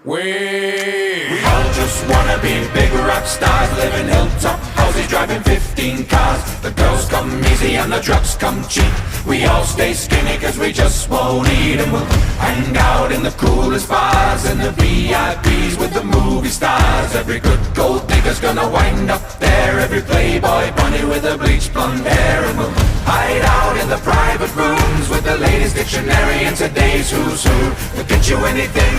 We all just wanna be big rock stars, living hilltop houses, driving 15 cars. The girls come easy and the drugs come cheap. We all stay skinny cause we just won't eat, and we'll hang out in the coolest bars and the VIPs with the movie stars. Every good gold digger's gonna wind up there, every playboy bunny with a bleached blonde hair. And we'll hide out in the private rooms with the latest dictionary and today's who's who. They'll get you anything